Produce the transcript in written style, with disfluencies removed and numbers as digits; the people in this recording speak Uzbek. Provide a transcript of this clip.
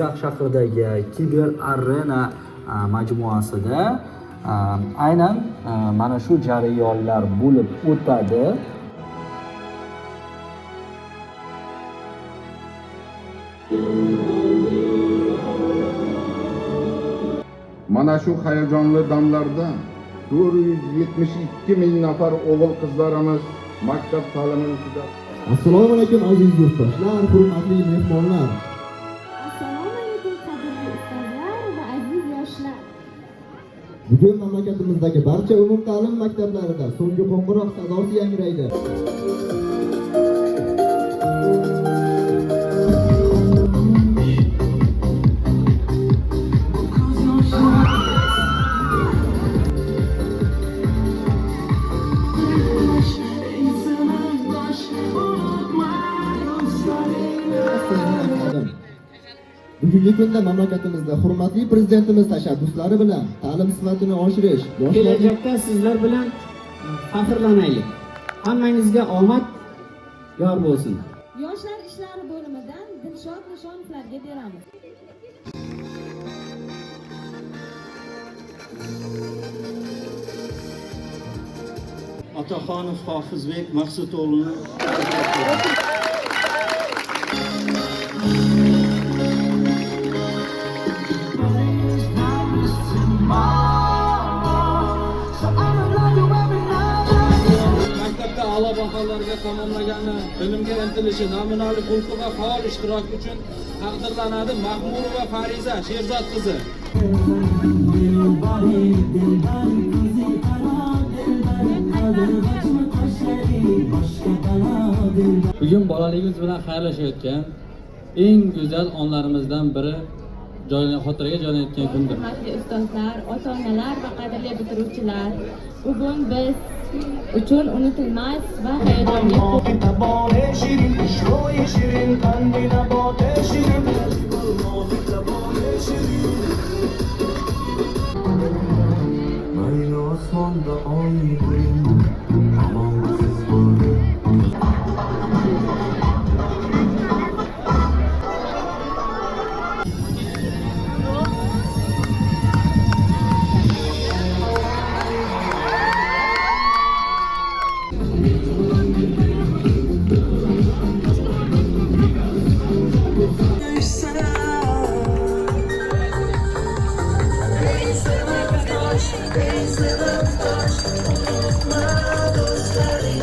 Jizzax shahridagi Kiber Arena majmuasida aynan mana shu jarayonlar bo'lib o'tadi. Mana shu hayajonli damlarda 472 ming nafar o'g'il qizlarimiz maktab ta'limini tugatdi. Assalomu alaykum aziz yurtdoshlar, hurmatli mehmonlar. Assalomu alaykum qadrli ustozlar va aziz yoshlar. Bugun mamlakatimizdagi barcha umumta'lim maktablarida so'nggi qo'ng'iroq sadosi yangraydi. Bugungi kunda mamlakatimizda hurmatli prezidentimiz tashabbuslari bilan ta'lim sifatini oshirish, kelajakda sizlar bilan faxrlanaylik. Hammangizga omad yor bo'lsin. Yoshlar ishlari bo'limidan Dilshod Nishonovlarga beramiz. Otaxonov Hofizbek Maqsudovni maktabda a'lo baholarga tamomlagani, bilimga intilishi, namunali xulqi va faol ishtiroki uchun taqdirlanadi. Mahmurova Fariza Sherzod qizi. Bugun bolaligimiz bilan xayrlashayotgan eng go'zal onlarimizdan biri xotiraga joylanayotgan kundir. Hurmatli ustozlar, ota-onalar va qadrli bitiruvchilar, bugun biz uchun unutilmas va hayajonli Unutma dostlarım